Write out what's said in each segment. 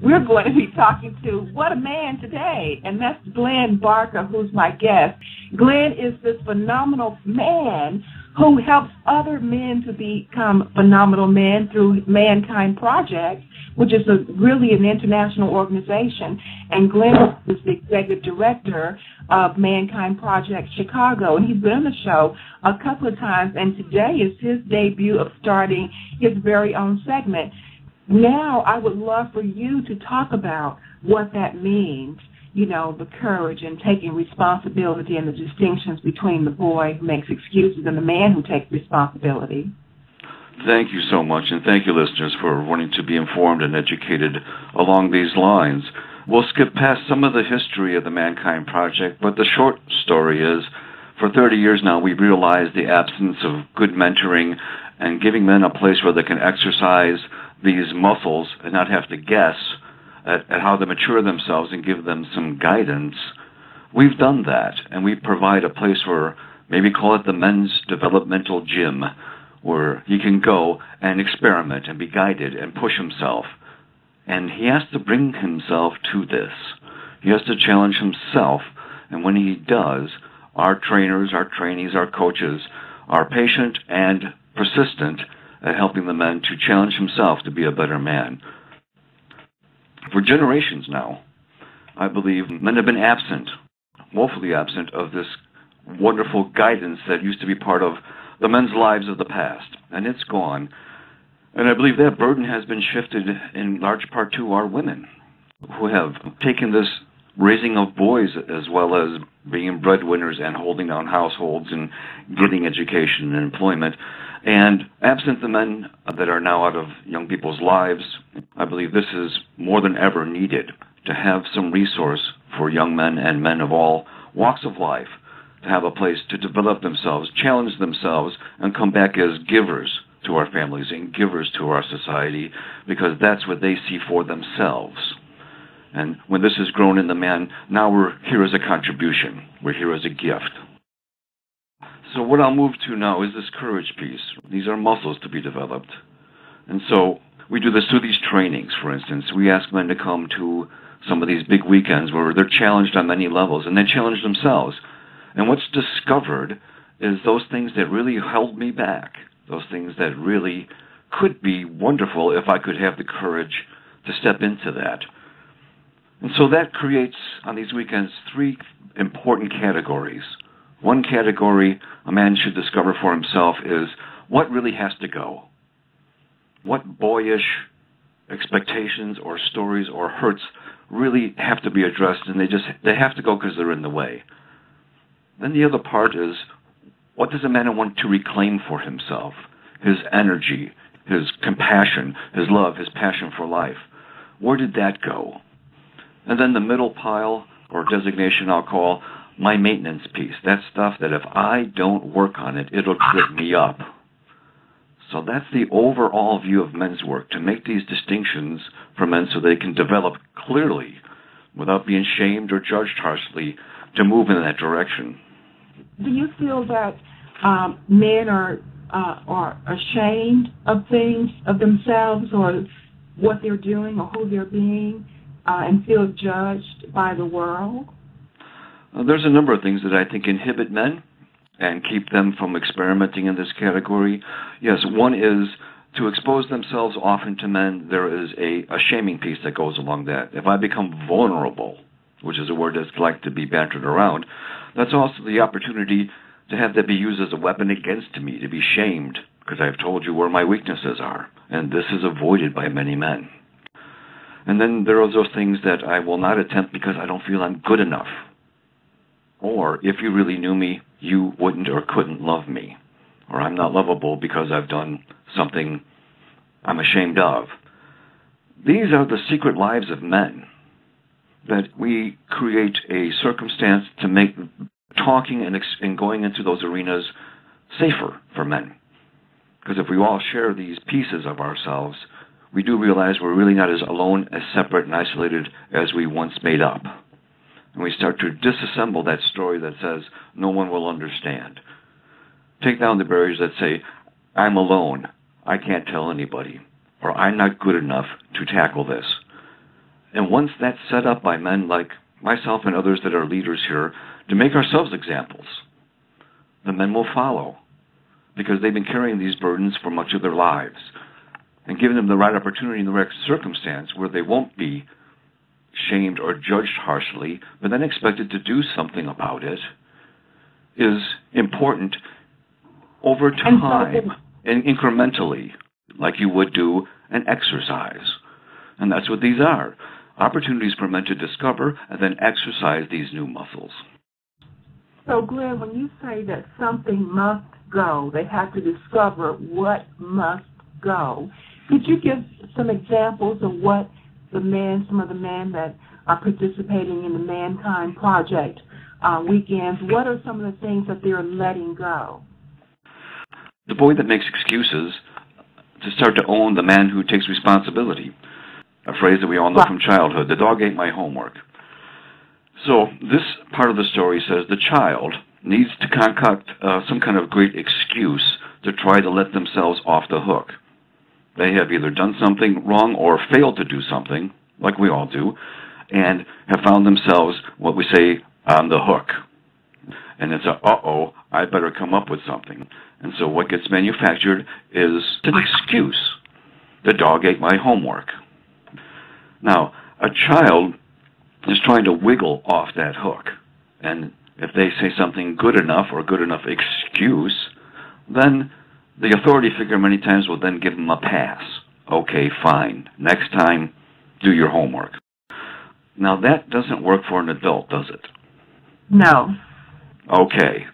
we're going to be talking to What a Man today, and that's Glenn Barker, who's my guest. Glenn is this phenomenal man who helps other men to become phenomenal men through Mankind Project, which is really an international organization. And Glenn is the executive director of Mankind Project Chicago, and he's been on the show a couple of times, and today is his debut of starting his very own segment. Now I would love for you to talk about what that means, you know, the courage and taking responsibility and the distinctions between the boy who makes excuses and the man who takes responsibility. Thank you so much, and thank you, listeners, for wanting to be informed and educated along these lines. We'll skip past some of the history of the Mankind Project, but the short story is, for 30 years now, we've realized the absence of good mentoring and giving men a place where they can exercise these muscles and not have to guess at how to mature themselves and give them some guidance. We've done that, and we provide a place where, maybe call it the men's developmental gym, where he can go and experiment and be guided and push himself. And he has to bring himself to this. He has to challenge himself, and when he does, our trainers, our trainees, our coaches are patient and persistent at helping the man to challenge himself to be a better man. For generations now, I believe men have been absent, woefully absent, of this wonderful guidance that used to be part of the men's lives of the past, and it's gone. And I believe that burden has been shifted in large part to our women, who have taken this raising of boys as well as being breadwinners and holding down households and getting education and employment. And absent the men that are now out of young people's lives, I believe this is more than ever needed, to have some resource for young men and men of all walks of life, to have a place to develop themselves, challenge themselves, and come back as givers to our families and givers to our society, because that's what they see for themselves. And when this has grown in the man, now we're here as a contribution. We're here as a gift. So what I'll move to now is this courage piece. These are muscles to be developed. And so we do this through these trainings, for instance. We ask men to come to some of these big weekends where they're challenged on many levels, and they challenge themselves. And what's discovered is those things that really held me back, those things that really could be wonderful if I could have the courage to step into that. And so that creates, on these weekends, three important categories. One category a man should discover for himself is what really has to go. What boyish expectations or stories or hurts really have to be addressed, and they have to go because they're in the way. Then the other part is, what does a man want to reclaim for himself? His energy, his compassion, his love, his passion for life. Where did that go? And then the middle pile, or designation I'll call my maintenance piece. That stuff that if I don't work on it, it'll trip me up. So that's the overall view of men's work, to make these distinctions for men so they can develop clearly without being shamed or judged harshly, to move in that direction. Do you feel that men are ashamed of things, of themselves, or what they're doing, or who they're being, and feel judged by the world? There's a number of things that I think inhibit men and keep them from experimenting in this category. Yes, one is to expose themselves often to men. There is a shaming piece that goes along that. If I become vulnerable, which is a word that's like to be bantered around, that's also the opportunity to have that be used as a weapon against me, to be shamed, because I've told you where my weaknesses are. And this is avoided by many men. And then there are those things that I will not attempt because I don't feel I'm good enough. Or, if you really knew me, you wouldn't or couldn't love me. Or I'm not lovable because I've done something I'm ashamed of. These are the secret lives of men, that we create a circumstance to make talking and going into those arenas safer for men. Because if we all share these pieces of ourselves, we do realize we're really not as alone, as separate and isolated as we once made up. And we start to disassemble that story that says, no one will understand. Take down the barriers that say, I'm alone, I can't tell anybody, or I'm not good enough to tackle this. And once that's set up by men like myself and others that are leaders here, to make ourselves examples, the men will follow, because they've been carrying these burdens for much of their lives. And giving them the right opportunity in the right circumstance where they won't be shamed or judged harshly, but then expected to do something about it, is important over time and incrementally, like you would do an exercise. And that's what these are. Opportunities for men to discover and then exercise these new muscles. So, Glenn, when you say that something must go, they have to discover what must go. Could you give some examples of what some of the men that are participating in the Mankind Project weekends, what are some of the things that they're letting go? The boy that makes excuses to start to own the man who takes responsibility. A phrase that we all know from childhood, the dog ate my homework. So this part of the story says the child needs to concoct some kind of great excuse to try to let themselves off the hook. They have either done something wrong or failed to do something, like we all do, and have found themselves, what we say, on the hook. And it's uh-oh, I better come up with something. And so what gets manufactured is an excuse. The dog ate my homework. Now, a child is trying to wiggle off that hook. And if they say something good enough or good enough excuse, then the authority figure many times will then give them a pass. Okay, fine. Next time, do your homework. Now, that doesn't work for an adult, does it? No. Okay.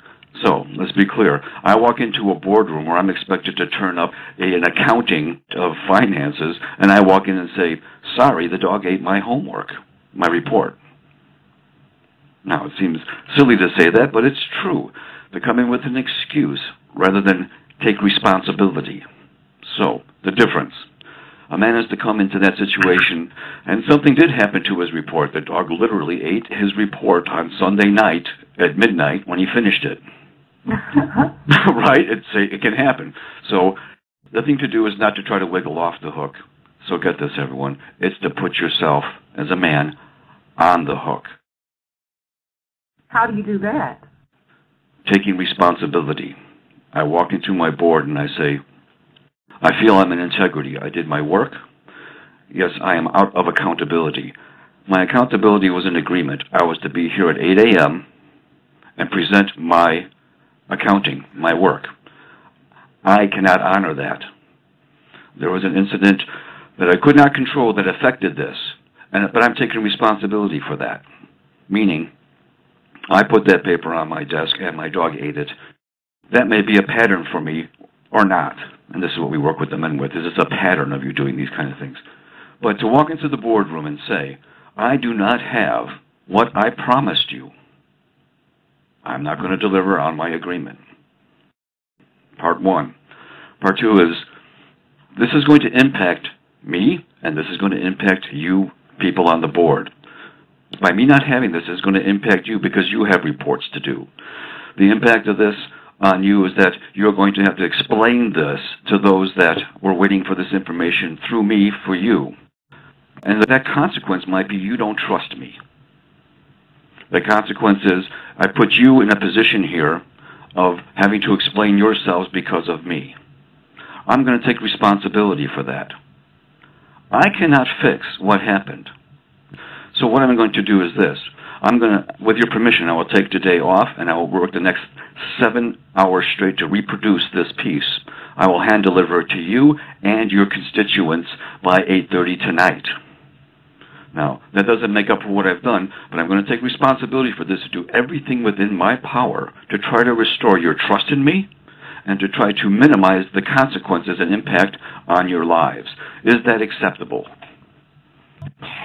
So, let's be clear. I walk into a boardroom where I'm expected to turn up an accounting of finances, and I walk in and say, sorry, the dog ate my homework, my report. Now, it seems silly to say that, but it's true. They're coming with an excuse rather than take responsibility. So, the difference. A man has to come into that situation, and something did happen to his report. The dog literally ate his report on Sunday night at midnight when he finished it. Right? It can happen. So the thing to do is not to try to wiggle off the hook. So get this, everyone. It's to put yourself, as a man, on the hook. How do you do that? Taking responsibility. I walk into my board and I say, I feel I'm in integrity. I did my work. Yes, I am out of accountability. My accountability was an agreement. I was to be here at 8 a.m. and present my accounting, my work. I cannot honor that. There was an incident that I could not control that affected this, but I'm taking responsibility for that. Meaning, I put that paper on my desk and my dog ate it. That may be a pattern for me or not. And this is what we work with the men with, is it's a pattern of you doing these kind of things. But to walk into the boardroom and say, I do not have what I promised you. I'm not going to deliver on my agreement. Part one. Part two is, this is going to impact me, and this is going to impact you people on the board. By me not having this, is going to impact you because you have reports to do. The impact of this on you is that you're going to have to explain this to those that were waiting for this information through me for you. And that consequence might be you don't trust me. The consequence is I put you in a position here of having to explain yourselves because of me. I'm going to take responsibility for that. I cannot fix what happened. So what I'm going to do is this. I'm going to, with your permission, I will take today off and I will work the next 7 hours straight to reproduce this piece. I will hand deliver it to you and your constituents by 8:30 tonight. Now, that doesn't make up for what I've done, but I'm going to take responsibility for this to do everything within my power to try to restore your trust in me and to try to minimize the consequences and impact on your lives. Is that acceptable?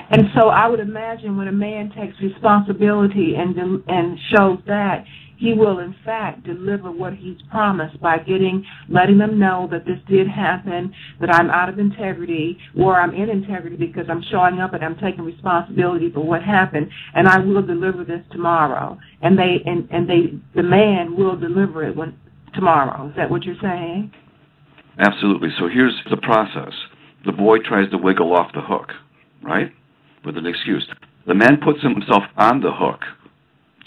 And so I would imagine when a man takes responsibility and shows that, he will in fact deliver what he's promised by letting them know that this did happen, that I'm out of integrity, or I'm in integrity because I'm showing up and I'm taking responsibility for what happened, and I will deliver this tomorrow. And the man will deliver it tomorrow. Is that what you're saying? Absolutely. So here's the process. The boy tries to wiggle off the hook, right? with an excuse. The man puts himself on the hook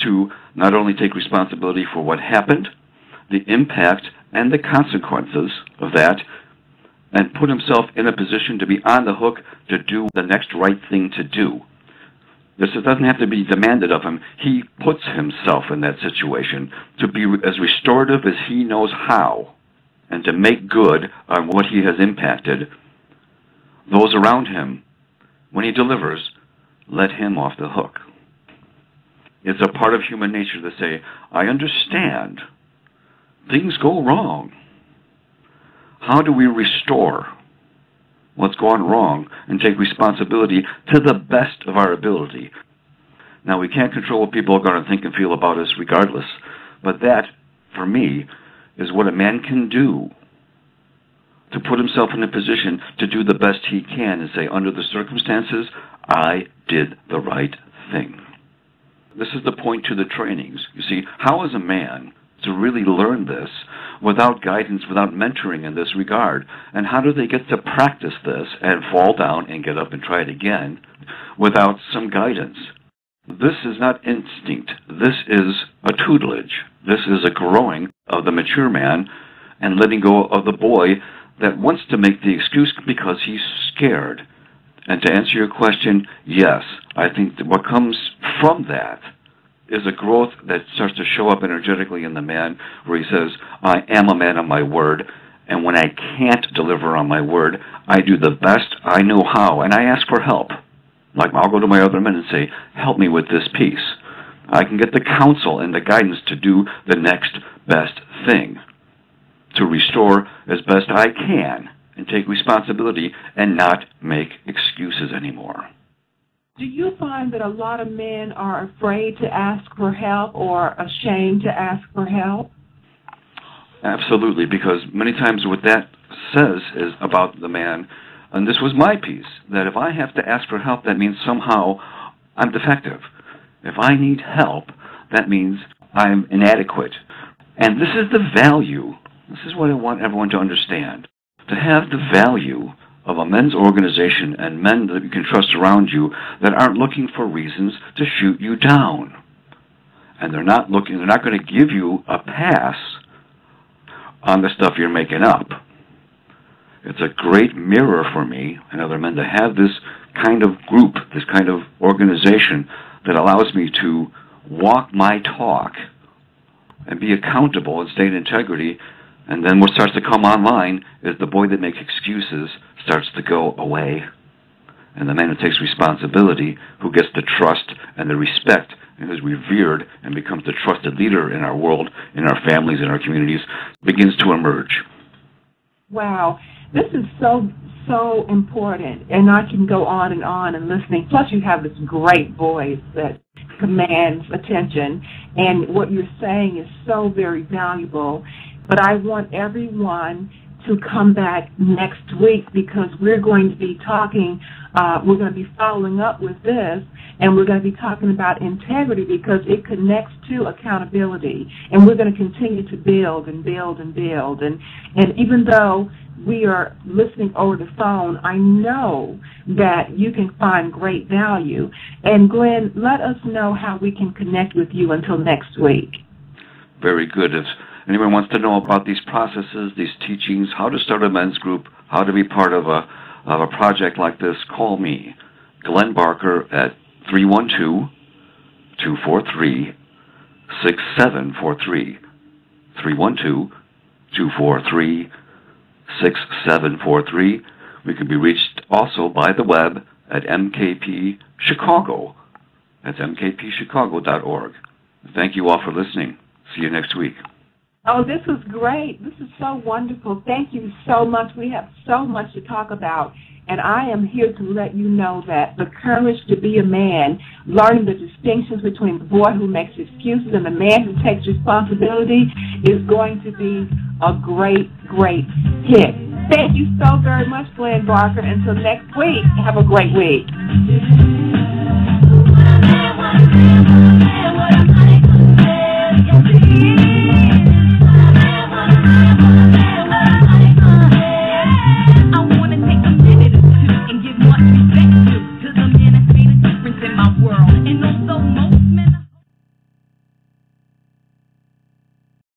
to not only take responsibility for what happened, the impact and the consequences of that, and put himself in a position to be on the hook to do the next right thing to do. This doesn't have to be demanded of him. He puts himself in that situation to be as restorative as he knows how, and to make good on what he has impacted. Those around him, when he delivers, let him off the hook. It's a part of human nature to say, I understand. Things go wrong. How do we restore what's gone wrong and take responsibility to the best of our ability? Now, we can't control what people are going to think and feel about us regardless, but that, for me, is what a man can do to put himself in a position to do the best he can and say, under the circumstances, I did the right thing. This is the point to the trainings. You see, how is a man to really learn this without guidance, without mentoring in this regard? And how do they get to practice this and fall down and get up and try it again without some guidance? This is not instinct. This is a tutelage. This is a growing of the mature man and letting go of the boy that wants to make the excuse because he's scared. And to answer your question, yes, I think that what comes from that is a growth that starts to show up energetically in the man, where he says, I am a man of my word, and when I can't deliver on my word, I do the best I know how, and I ask for help. Like, I'll go to my other men and say, help me with this piece. I can get the counsel and the guidance to do the next best thing, to restore as best I can, and take responsibility and not make excuses anymore. Do you find that a lot of men are afraid to ask for help or ashamed to ask for help? Absolutely, because many times what that says is about the man, and this was my piece, that if I have to ask for help, that means somehow I'm defective. If I need help, that means I'm inadequate. And this is the value. This is what I want everyone to understand. To have the value of a men's organization and men that you can trust around you that aren't looking for reasons to shoot you down. And they're not going to give you a pass on the stuff you're making up. It's a great mirror for me and other men to have this kind of group, this kind of organization that allows me to walk my talk and be accountable and stay in integrity. And then what starts to come online is the boy that makes excuses starts to go away. And the man who takes responsibility, who gets the trust and the respect, and who's revered and becomes the trusted leader in our world, in our families, in our communities, begins to emerge. Wow. This is so important. And I can go on and listening. Plus you have this great voice that commands attention. And what you're saying is so very valuable. But I want everyone to come back next week because we're going to be talking, we're going to be following up with this, and we're going to be talking about integrity because it connects to accountability. And we're going to continue to build and build and build. And even though we are listening over the phone, I know that you can find great value. And Glenn, let us know how we can connect with you until next week. Very good. If anyone wants to know about these processes, these teachings, how to start a men's group, how to be part of a project like this, call me, Glenn Barker, at 312-243-6743. 312-243-6743. We can be reached also by the web at mkpchicago. That's mkpchicago.org. Thank you all for listening. See you next week. Oh, this was great. This is so wonderful. Thank you so much. We have so much to talk about. And I am here to let you know that the courage to be a man, learning the distinctions between the boy who makes excuses and the man who takes responsibility is going to be a great, great hit. Thank you so very much, Glenn Barker. Until next week, have a great week.